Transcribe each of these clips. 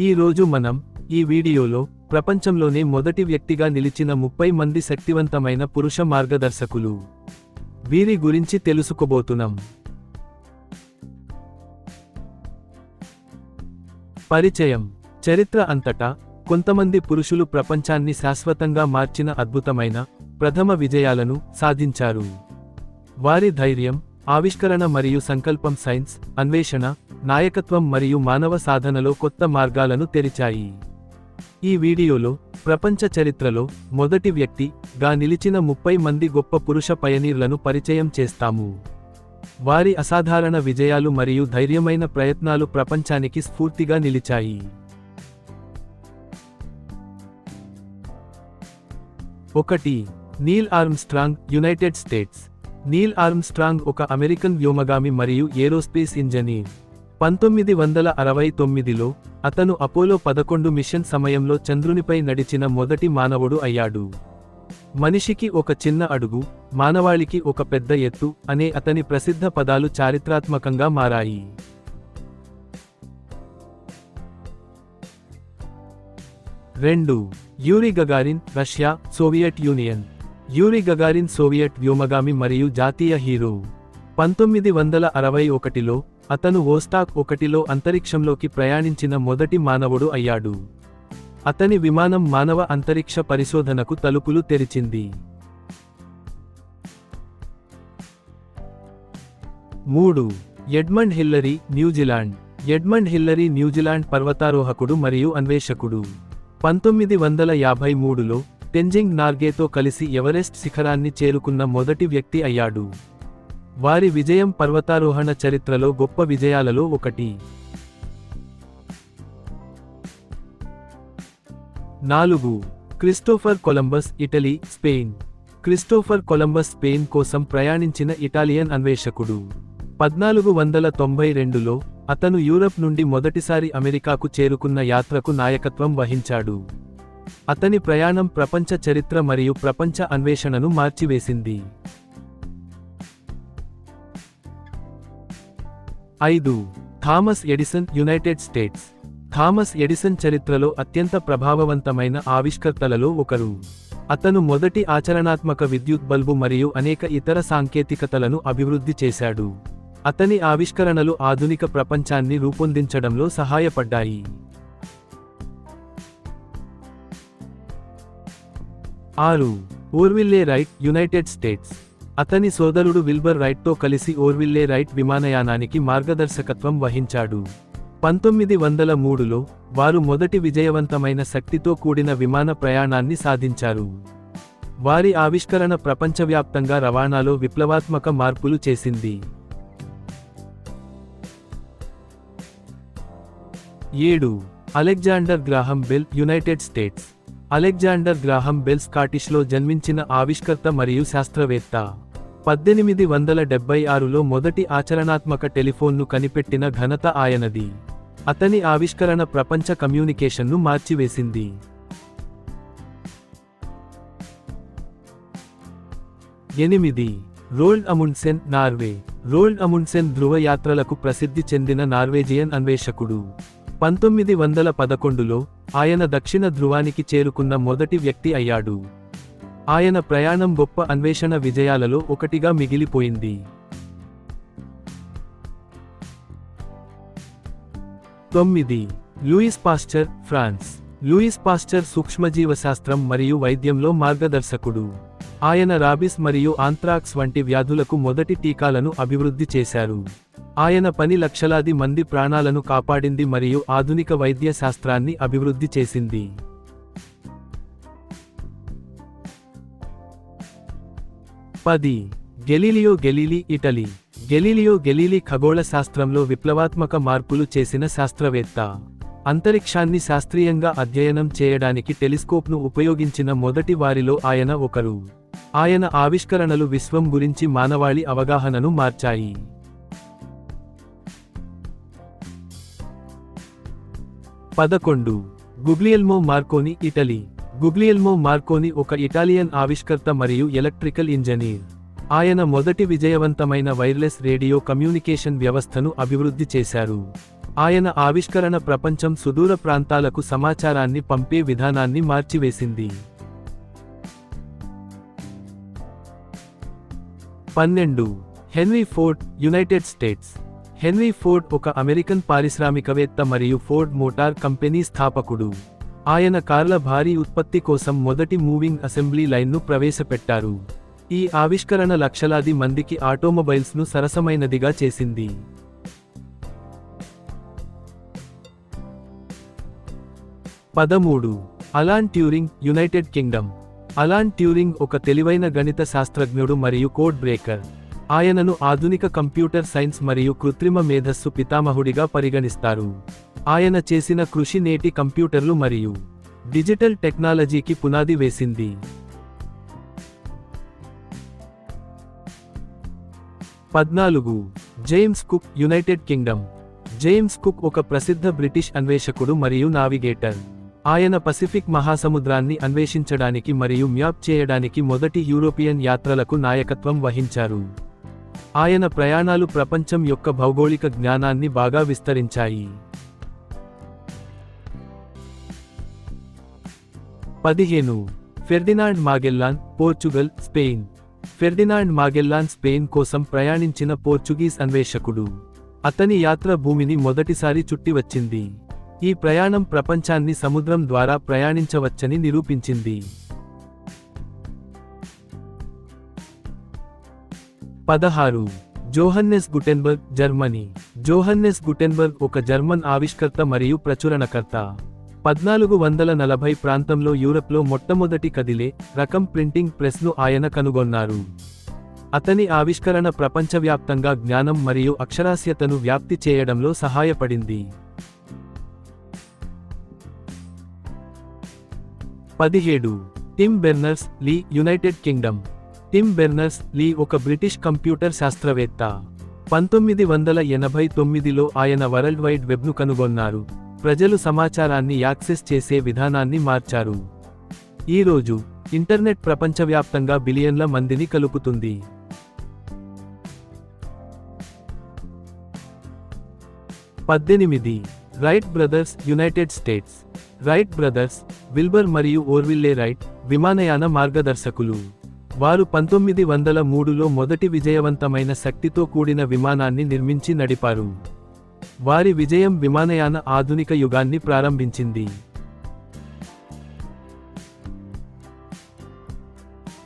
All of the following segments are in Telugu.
ఈ రోజు మనం ఈ వీడియోలో ప్రపంచంలోనే మొదటి వ్యక్తిగా నిలిచిన 30 మంది శక్తివంతమైన పురుష మార్గదర్శకులు వీరి గురించి తెలుసుకోబోతున్నాం. పరిచయం. చరిత్ర అంతటా కొంతమంది పురుషులు ప్రపంచాన్ని శాశ్వతంగా మార్చిన అద్భుతమైన ప్రథమ విజయాలను సాధించారు. వారి ధైర్యం, ఆవిష్కరణ మరియు సంకల్పం సైన్స్, అన్వేషణ, నాయకత్వం మరియు మానవ సాధనలో కొత్త మార్గాలను తెరిచాయి. ఈ వీడియోలో ప్రపంచ చరిత్రలో మొదటి వ్యక్తిగా నిలిచిన 30 మంది గొప్ప పురుష పయనీర్లను పరిచయం చేస్తాము. వారి అసాధారణ విజయాలు మరియు ధైర్యమైన ప్రయత్నాలు ప్రపంచానికి స్ఫూర్తిగా నిలిచాయి. 1. Neel Armstrong, United states. Neel Armstrong ఒక అమెరికన్ వ్యోమగామి మరియు ఏరోస్పేస్ ఇంజనీర్. 1969లో అతను అపోలో 11 మిషన్ సమయంలో చంద్రునిపై నడిచిన మొదటి మానవుడు అయ్యాడు. మనిషికి ఒక చిన్న అడుగు, మానవాళికి ఒక పెద్ద ఎత్తు అనే అతని ప్రసిద్ధ పదాలు చారిత్రాత్మకంగా మారాయి. 2. Yuri Gagarin, Russia, Soviet Union. Yuri Gagarin Soviet వ్యోమగామి మరియు జాతీయ హీరో. 1961లో అతను వోస్టాక్ 1లో అంతరిక్షంలోకి ప్రయాణించిన మొదటి మానవుడు అయ్యాడు. అతని విమానం మానవ అంతరిక్ష పరిశోధనకు తలుపులు తెరిచింది. 3. Edmund Hillary, New Zealand. Edmund Hillary New Zealand పర్వతారోహకుడు మరియు అన్వేషకుడు. 1953లో టెంజింగ్ నార్గేతో కలిసి ఎవరెస్ట్ శిఖరాన్ని చేరుకున్న మొదటి వ్యక్తి అయ్యాడు. వారి విజయం పర్వతారోహణ చరిత్రలో గొప్ప విజయాలలో ఒకటి. 4. Christopher Columbus, Italy, Spain. Christopher Columbus Spain కోసం ప్రయాణించిన ఇటాలియన్ అన్వేషకుడు. 1492లో అతను యూరప్ నుండి మొదటిసారి అమెరికాకు చేరుకున్న యాత్రకు నాయకత్వం వహించాడు. అతని ప్రయాణం ప్రపంచ చరిత్ర మరియు ప్రపంచ అన్వేషణను మార్చివేసింది. 5. Thomas Edison, United states. Thomas Edison చరిత్రలో అత్యంత ప్రభావవంతమైన ఆవిష్కర్తలలో ఒకరు. అతను మొదటి ఆచరణాత్మక విద్యుత్ బల్బు మరియు అనేక ఇతర సాంకేతికతలను అభివృద్ధి చేశాడు. అతని ఆవిష్కరణలు ఆధునిక ప్రపంచాన్ని రూపొందించడంలో సహాయపడ్డాయి. 6. Orville right, United states. అతని సోదరుడు విల్బర్ రైట్తో కలిసి ఓర్విల్లే రైట్ విమానయానానికి మార్గదర్శకత్వం వహించాడు. 1903లో వారు మొదటి విజయవంతమైన శక్తితో కూడిన విమాన ప్రయాణాన్ని సాధించారు. వారి ఆవిష్కరణ ప్రపంచవ్యాప్తంగా రవాణాలో విప్లవాత్మక మార్పులు చేసింది. 7. Alexander Graham Bell, United States. Alexander Graham Bell స్కాటిష్లో జన్మించిన ఆవిష్కర్త మరియు శాస్త్రవేత్త. 1876లో మొదటి ఆచరణాత్మక టెలిఫోన్ను కనిపెట్టిన ఘనత ఆయనది. అతని ఆవిష్కరణ ప్రపంచ కమ్యూనికేషన్ను మార్చివేసింది. 8. Roald Amundsen, Norway. Roald Amundsen ధృవ యాత్రలకు ప్రసిద్ధి చెందిన నార్వేజియన్ అన్వేషకుడు. 1911లో ఆయన దక్షిణ ధృవానికి చేరుకున్న మొదటి వ్యక్తి అయ్యాడు. ఆయన ప్రయాణం గొప్ప అన్వేషణ విజయాలలో ఒకటిగా మిగిలిపోయింది. 9. Louis Pasteur, France. Louis Pasteur సూక్ష్మజీవశాస్త్రం మరియు వైద్యంలో మార్గదర్శకుడు. ఆయన రాబిస్ మరియు ఆంత్రాక్స్ వంటి వ్యాధులకు మొదటి టీకాలను అభివృద్ధి చేశారు. ఆయన పని లక్షలాది మంది ప్రాణాలను కాపాడింది మరియు ఆధునిక వైద్య శాస్త్రాన్ని అభివృద్ధి చేసింది. 10. Galileo Galilei, Italy. Galileo Galilei ఖగోళ శాస్త్రంలో విప్లవాత్మక మార్పులు చేసిన శాస్త్రవేత్త. అంతరిక్షాన్ని శాస్త్రీయంగా అధ్యయనం చేయడానికి టెలిస్కోప్ను ఉపయోగించిన మొదటి వారిలో ఆయన ఒకరు. ఆయన ఆవిష్కరణలు విశ్వం గురించి మానవాళి అవగాహనను మార్చాయి. 11. గుగ్లియల్మో మార్కోని, ఇటలీ. గుగ్లియల్మో మార్కోని ఒక ఇటాలియన్ ఆవిష్కర్త మరియు ఎలక్ట్రికల్ ఇంజనీర్. ఆయన మొదటి విజయవంతమైన వైర్లెస్ రేడియో కమ్యూనికేషన్ వ్యవస్థను అభివృద్ధి చేశారు. ఆయన ఆవిష్కరణ ప్రపంచం సుదూర ప్రాంతాలకు సమాచారాన్ని పంపే విధానాన్ని మార్చివేసింది. 12. Henry Ford, United states. Henry Ford ఒక అమెరికన్ పారిశ్రామికవేత్త మరియు ఫోర్డ్ మోటార్ కంపెనీ స్థాపకుడు. ఆయన కార్ల భారీ ఉత్పత్తి కోసం మొదటి మూవింగ్ అసెంబ్లీ లైన్ను ప్రవేశపెట్టారు. ఈ ఆవిష్కరణ లక్షలాది మందికి ఆటోమొబైల్స్ను సరసమైనదిగా చేసింది. 13. అలాన్ ట్యూరింగ్, యునైటెడ్ కింగ్డమ్. అలాన్ ట్యూరింగ్ ఒక తెలివైన గణిత శాస్త్రజ్ఞుడు మరియు కోడ్ బ్రేకర్. ఆయనను ఆధునిక కంప్యూటర్ సైన్స్ మరియు కృత్రిమ మేధస్సు పితామహుడిగా పరిగణిస్తారు. ఆయన చేసిన కృషి నేటి కంప్యూటర్లు మరియు డిజిటల్ టెక్నాలజీకి పునాది వేసింది. 14. James cook, United Kingdom. James cook ఒక ప్రసిద్ధ బ్రిటిష్ అన్వేషకుడు మరియు నావిగేటర్. ఆయన పసిఫిక్ మహాసముద్రాన్ని అన్వేషించడానికి మరియు మ్యాప్ చేయడానికి మొదటి యూరోపియన్ యాత్రలకు నాయకత్వం వహించారు. ఆయన ప్రయాణాలు ప్రపంచం యొక్క భౌగోళిక జ్ఞానాన్ని బాగా విస్తరించాయి. 15. Ferdinand Magellan, Portugal, Spain. Ferdinand Magellan Spain కోసం ప్రయాణించిన పోర్చుగీస్ అన్వేషకుడు. అతని యాత్ర భూమిని మొదటిసారి చుట్టి వచ్చింది. ఈ ప్రయాణం ప్రపంచాన్ని సముద్రం ద్వారా ప్రయాణించవచ్చని నిరూపించింది. 16. జోహన్నెస్ గుటెన్బర్గ్, జర్మనీ. జోహన్నెస్ గుటెన్బర్గ్ ఒక జర్మన్ ఆవిష్కర్త మరియు ప్రచురణకర్త. 1440 ప్రాంతంలో యూరప్లో మొట్టమొదటి కదిలే రకం ప్రింటింగ్ ప్రెస్ను ఆయన కనుగొన్నారు. అతని ఆవిష్కరణ ప్రపంచవ్యాప్తంగా జ్ఞానం మరియు అక్షరాస్యతను వ్యాప్తి చేయడంలో సహాయపడింది. 17. Tim Berners Lee, United Kingdom. Tim Berners Lee ఒక బ్రిటిష్ కంప్యూటర్ శాస్త్రవేత్త. 1989లో ఆయన వరల్డ్ వైడ్ వెబ్ను కనుగొన్నారు. ప్రజలు సమాచారాన్ని యాక్సెస్ చేసే విధానాన్ని మార్చారు. ఈ రోజు ఇంటర్నెట్ ప్రపంచవ్యాప్తంగా బిలియన్ల మందిని కలుపుతుంది. 18. Right brothers, United states. Right brothers, Wilber మరియు ఓర్విల్లే రైట్, విమానయాన మార్గదర్శకులు. వారు 1903లో మొదటి విజయవంతమైన శక్తితో కూడిన విమానాన్ని నిర్మించి నడిపారు. వారి విజయం విమానయాన ఆధునిక యుగాన్ని ప్రారంభించింది.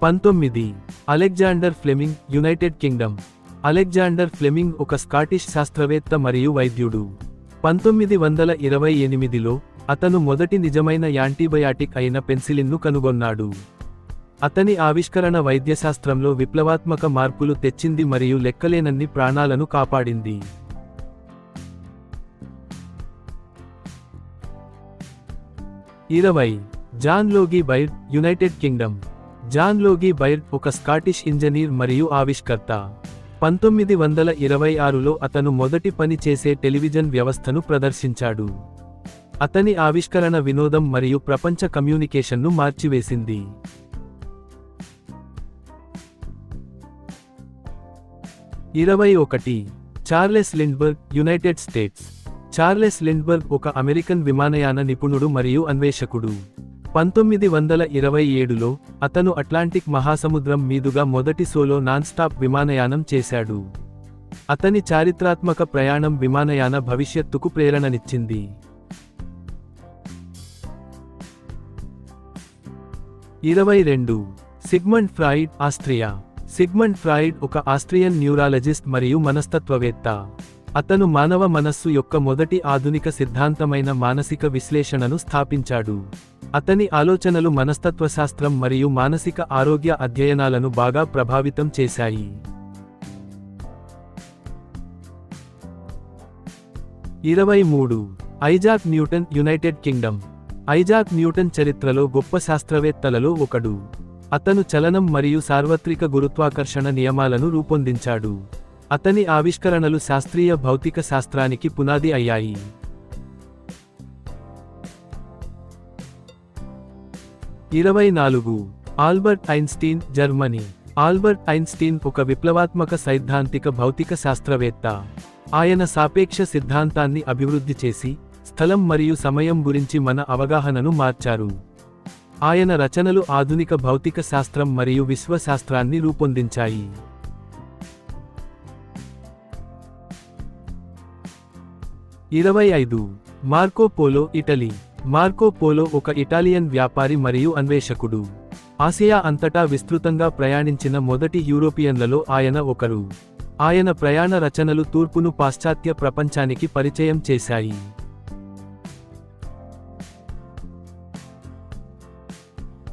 19. Alexander Fleming, United Kingdom. Alexander Fleming ఒక స్కాటిష్ శాస్త్రవేత్త మరియు వైద్యుడు. 1928లో అతను మొదటి నిజమైన యాంటీబయాటిక్ అయిన పెన్సిలిన్ను కనుగొన్నాడు. అతని ఆవిష్కరణ వైద్యశాస్త్రంలో విప్లవాత్మక మార్పులు తెచ్చింది మరియు లెక్కలేనన్ని ప్రాణాలను కాపాడింది. 20. John Logie Baird, United Kingdom. John Logie Baird ఒక స్కాటిష్ ఇంజనీర్ మరియు ఆవిష్కర్త. 1926లో అతను మొదటి పని చేసే టెలివిజన్ వ్యవస్థను ప్రదర్శించాడు. అతని ఆవిష్కరణ వినోదం మరియు ప్రపంచ కమ్యూనికేషన్ను మార్చివేసింది. 21. Charles Lindbergh, United states. Charles Lindbergh ఒక అమెరికన్ విమానయాన నిపుణుడు మరియు అన్వేషకుడు. 1927లో అతను అట్లాంటిక్ మహాసముద్రం మీదుగా మొదటి సోలో నాన్-స్టాప్ విమానయానం చేశాడు. అతని చారిత్రాత్మక ప్రయాణం విమానయాన భవిష్యత్తుకు ప్రేరణనిచ్చింది. 22. Sigmund Freud, Austria. Sigmund Freud ఒక ఆస్ట్రియన్ న్యూరాలజిస్ట్ మరియు మనస్తత్వవేత్త. అతను మానవ మనస్సు యొక్క మొదటి ఆధునిక సిద్ధాంతమైన మానసిక విశ్లేషణను స్థాపించాడు. అతని ఆలోచనలు మనస్తత్వశాస్త్రం మరియు మానసిక ఆరోగ్య అధ్యయనాలను బాగా ప్రభావితం చేశాయి. 23. Isaac Newton, United Kingdom. Isaac Newton చరిత్రలో గొప్ప శాస్త్రవేత్తలలో ఒకడు. అతను చలనం మరియు సార్వత్రిక గురుత్వాకర్షణ నియమాలను రూపొందించాడు. అతని ఆవిష్కరణలు శాస్త్రీయ భౌతిక శాస్త్రానికి పునాది అయ్యాయి. 24. Albert Einstein, Germany. Albert Einstein ఒక విప్లవాత్మక సైద్ధాంతిక భౌతిక శాస్త్రవేత్త. ఆయన సాపేక్ష సిద్ధాంతాన్ని అభివృద్ధి చేసి స్థలం మరియు సమయం గురించి మన అవగాహనను మార్చారు. ఆయన రచనలు ఆధునిక భౌతిక శాస్త్రం మరియు విశ్వశాస్త్రాన్ని రూపొందించాయి. 25. Marco polo, Italy. Marco polo ఒక ఇటాలియన్ వ్యాపారి మరియు అన్వేషకుడు. ఆసియా అంతటా విస్తృతంగా ప్రయాణించిన మొదటి యూరోపియన్లలో ఆయన ఒకరు. ఆయన ప్రయాణ రచనలు తూర్పును పాశ్చాత్య ప్రపంచానికి పరిచయం చేశాయి.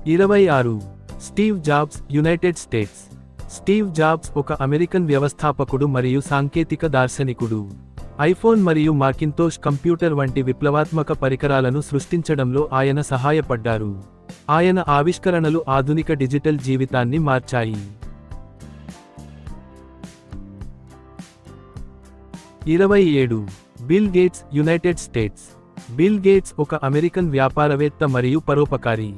26. Steve jobs, United states. Steve jobs ఒక అమెరికన్ వ్యవస్థాపకుడు మరియు సాంకేతిక దార్శనికుడు. ఐఫోన్ మరియు మాకింతోష్ కంప్యూటర్ వంటి విప్లవాత్మక పరికరాలను సృష్టించడంలో ఆయన సహాయపడ్డారు. ఆయన ఆవిష్కరణలు ఆధునిక డిజిటల్ జీవితాన్ని మార్చాయి. 27. Bill gates, United states. Bill gates ఒక అమెరికన్ వ్యాపారవేత్త మరియు పరోపకారి.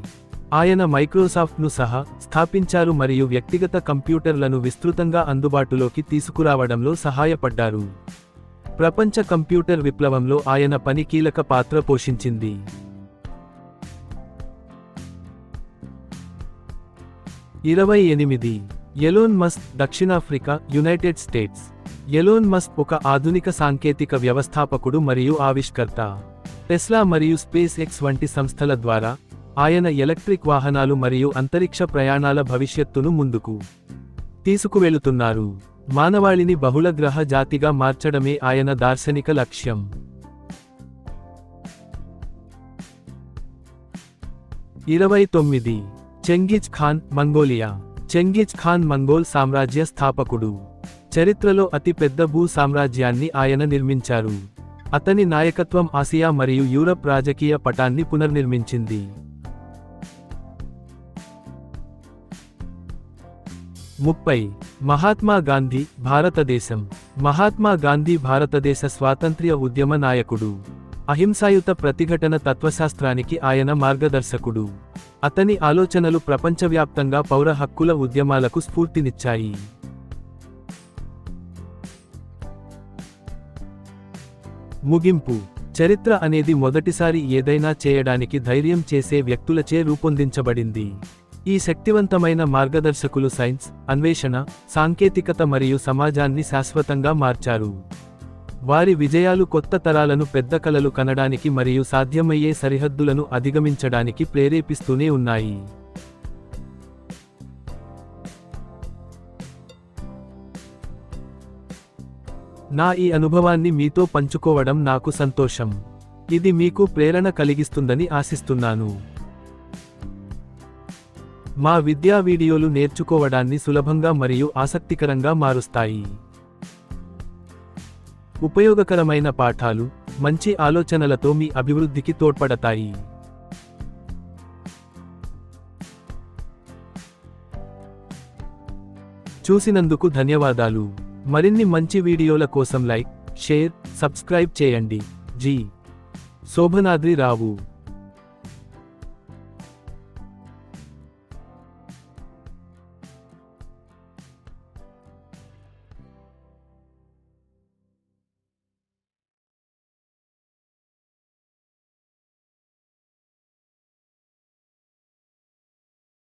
ఆయన మైక్రోసాఫ్ట్ను సహా స్థాపించారు మరియు వ్యక్తిగత కంప్యూటర్లను విస్తృతంగా అందుబాటులోకి తీసుకురావడంలో సహాయపడ్డారు. ప్రపంచ కంప్యూటర్ విప్లవంలో ఆయన పని కీలక పాత్ర పోషించింది. 28. ఎలోన్ మస్క్, దక్షిణాఫ్రికా, యునైటెడ్ స్టేట్స్. ఎలోన్ మస్క్ ఒక ఆధునిక సాంకేతిక వ్యవస్థాపకుడు మరియు ఆవిష్కర్త. టెస్లా మరియు స్పేస్ ఎక్స్ వంటి సంస్థల ద్వారా ఆయన ఎలక్ట్రిక్ వాహనాలు మరియు అంతరిక్ష ప్రయాణాల భవిష్యత్తును ముందుకు తీసుకువెళుతున్నారు. మానవాళిని బహుళగ్రహ జాతిగా మార్చడమే ఆయన దార్శనిక లక్ష్యం. 29. Genghis Khan, Mongolia. Genghis Khan Mongol సామ్రాజ్య స్థాపకుడు. చరిత్రలో అతి పెద్ద భూ సామ్రాజ్యాన్ని ఆయన నిర్మించారు. అతని నాయకత్వం ఆసియా మరియు యూరప్ రాజకీయ పటాన్ని పునర్నిర్మించింది. 30. మహాత్మా గాంధీ, భారతదేశం. మహాత్మా గాంధీ భారతదేశ స్వాతంత్ర్య ఉద్యమ నాయకుడు. అహింసాయుత ప్రతిఘటన తత్వశాస్త్రానికి ఆయన మార్గదర్శకుడు. అతని ఆలోచనలు ప్రపంచవ్యాప్తంగా పౌర హక్కుల ఉద్యమాలకు స్ఫూర్తినిచ్చాయి. ముగింపు. చరిత్ర అనేది మొదటిసారి ఏదైనా చేయడానికి ధైర్యం చేసే వ్యక్తులచే రూపొందించబడింది. ఈ శక్తివంతమైన మార్గదర్శకులు సైన్స్, అన్వేషణ, సాంకేతికత మరియు సమాజాన్ని శాశ్వతంగా మార్చారు. వారి విజయాలు కొత్త తరాలను పెద్ద కలలు కనడానికి మరియు సాధ్యమయ్యే సరిహద్దులను అధిగమించడానికి ప్రేరేపిస్తూనే ఉన్నాయి. నా ఈ అనుభవాన్ని మీతో పంచుకోవడం నాకు సంతోషం. ఇది మీకు ప్రేరణ కలిగిస్తుందని ఆశిస్తున్నాను. మా విద్యా వీడియోలు నేర్చుకోవడాన్ని సులభంగా మరియు ఆసక్తికరంగా మారుస్తాయి. ఉపయోగకరమైన పాఠాలు, మంచి ఆలోచనలతో మీ అభివృద్ధికి తోడ్పడతాయి. చూసినందుకు ధన్యవాదాలు. మరిన్ని మంచి వీడియోల కోసం లైక్, షేర్, సబ్స్క్రైబ్ చేయండి. జి. శోభనాద్రి రావు.